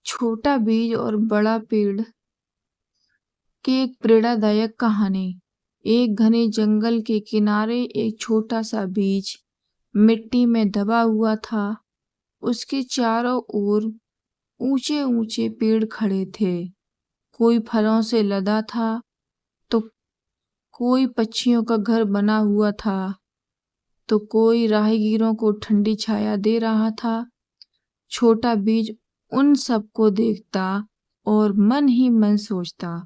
छोटा बीज और बड़ा पेड़ की एक प्रेरणादायक कहानी। एक घने जंगल के किनारे एक छोटा सा बीज मिट्टी में दबा हुआ था। उसके चारों ओर ऊंचे ऊंचे पेड़ खड़े थे। कोई फलों से लदा था तो कोई पक्षियों का घर बना हुआ था तो कोई राहगीरों को ठंडी छाया दे रहा था। छोटा बीज उन सबको देखता और मन ही मन सोचता,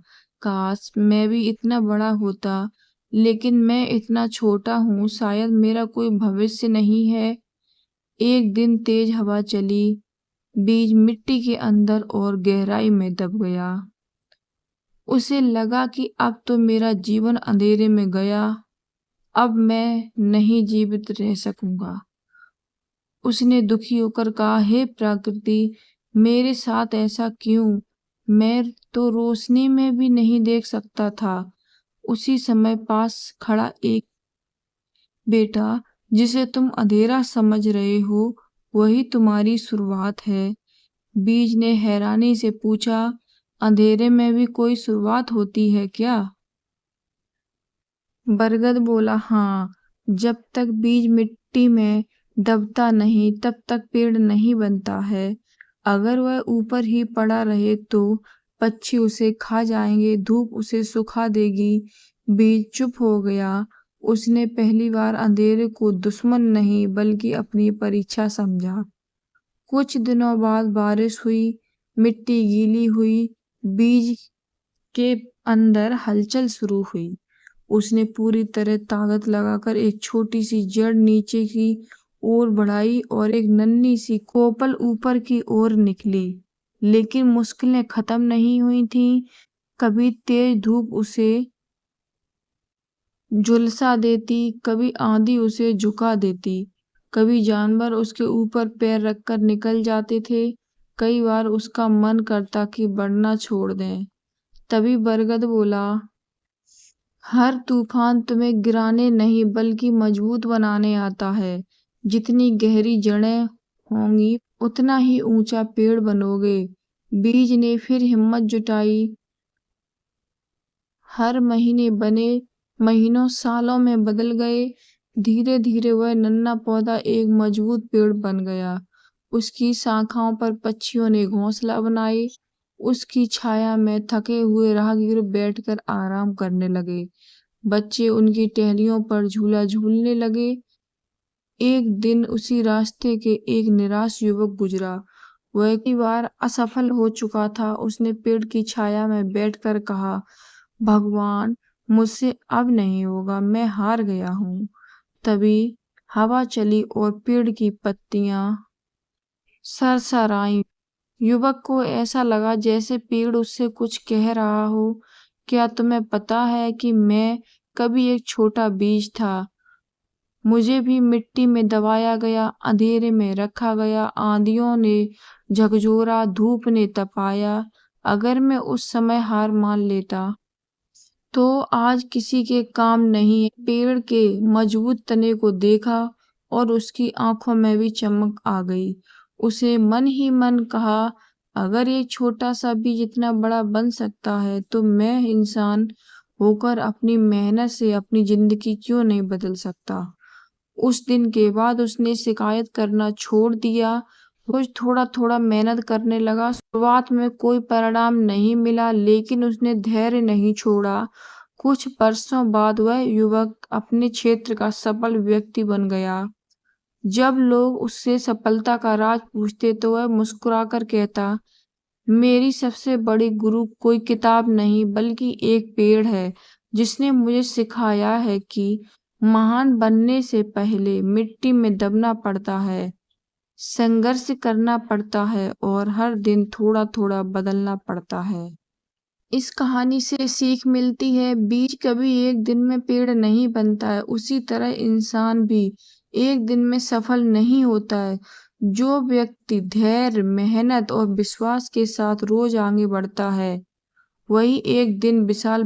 काश मैं भी इतना बड़ा होता, लेकिन मैं इतना छोटा हूँ, शायद मेरा कोई भविष्य नहीं है। एक दिन तेज हवा चली, बीज मिट्टी के अंदर और गहराई में दब गया। उसे लगा कि अब तो मेरा जीवन अंधेरे में गया, अब मैं नहीं जीवित रह सकूंगा। उसने दुखी होकर कहा, हे प्रकृति, मेरे साथ ऐसा क्यों? मैं तो रोशनी में भी नहीं देख सकता था। उसी समय पास खड़ा एक बेटा, जिसे तुम अंधेरा समझ रहे हो, वही तुम्हारी शुरुआत है। बीज ने हैरानी से पूछा, अंधेरे में भी कोई शुरुआत होती है क्या? बरगद बोला, हाँ, जब तक बीज मिट्टी में दबता नहीं तब तक पेड़ नहीं बनता है। अगर वह ऊपर ही पड़ा रहे तो पक्षी उसे खा जाएंगे, धूप उसे सुखा देगी। बीज चुप हो गया। उसने पहली बार अंधेरे को दुश्मन नहीं बल्कि अपनी परीक्षा समझा। कुछ दिनों बाद बारिश हुई, मिट्टी गीली हुई, बीज के अंदर हलचल शुरू हुई। उसने पूरी तरह ताकत लगाकर एक छोटी सी जड़ नीचे की ओर बढ़ाई और एक नन्ही सी कोपल ऊपर की ओर निकली। लेकिन मुश्किलें खत्म नहीं हुई थीं। कभी तेज धूप उसे झुलसा देती, कभी आंधी उसे झुका देती, कभी जानवर उसके ऊपर पैर रखकर निकल जाते थे। कई बार उसका मन करता कि बढ़ना छोड़ दें। तभी बरगद बोला, हर तूफान तुम्हें गिराने नहीं बल्कि मजबूत बनाने आता है। जितनी गहरी जड़ें होंगी उतना ही ऊंचा पेड़ बनोगे। बीज ने फिर हिम्मत जुटाई। हर महीने बने महीनों सालों में बदल गए। धीरे धीरे वह नन्हा पौधा एक मजबूत पेड़ बन गया। उसकी शाखाओं पर पक्षियों ने घोंसला बनाए। उसकी छाया में थके हुए राहगीर बैठकर आराम करने लगे। बच्चे उनकी टहनियों पर झूला झूलने लगे। एक दिन उसी रास्ते के एक निराश युवक गुजरा। वह कई बार असफल हो चुका था। उसने पेड़ की छाया में बैठकर कहा, भगवान, मुझसे अब नहीं होगा, मैं हार गया हूँ। तभी हवा चली और पेड़ की पत्तियां सरसराई। युवक को ऐसा लगा जैसे पेड़ उससे कुछ कह रहा हो, क्या तुम्हें पता है कि मैं कभी एक छोटा बीज था? मुझे भी मिट्टी में दबाया गया, अंधेरे में रखा गया, आंधियों ने झकझोरा, धूप ने तपाया। अगर मैं उस समय हार मान लेता तो आज किसी के काम नहीं। पेड़ के मजबूत तने को देखा और उसकी आंखों में भी चमक आ गई। उसे मन ही मन कहा, अगर ये छोटा सा बीज इतना बड़ा बन सकता है तो मैं इंसान होकर अपनी मेहनत से अपनी जिंदगी क्यों नहीं बदल सकता। उस दिन के बाद उसने शिकायत करना छोड़ दिया। रोज थोड़ा थोड़ा मेहनत करने लगा। शुरुआत में कोई परिणाम नहीं मिला, लेकिन उसने धैर्य नहीं छोड़ा। कुछ वर्षों बाद वह युवक अपने क्षेत्र का सफल व्यक्ति बन गया। जब लोग उससे सफलता का राज पूछते तो वह मुस्कुराकर कहता, मेरी सबसे बड़ी गुरु कोई किताब नहीं बल्कि एक पेड़ है, जिसने मुझे सिखाया है कि महान बनने से पहले मिट्टी में दबना पड़ता है, संघर्ष करना पड़ता है और हर दिन थोड़ा थोड़ा बदलना पड़ता है। इस कहानी से सीख मिलती है, बीज कभी एक दिन में पेड़ नहीं बनता है, उसी तरह इंसान भी एक दिन में सफल नहीं होता है। जो व्यक्ति धैर्य, मेहनत और विश्वास के साथ रोज आगे बढ़ता है, वही एक दिन विशाल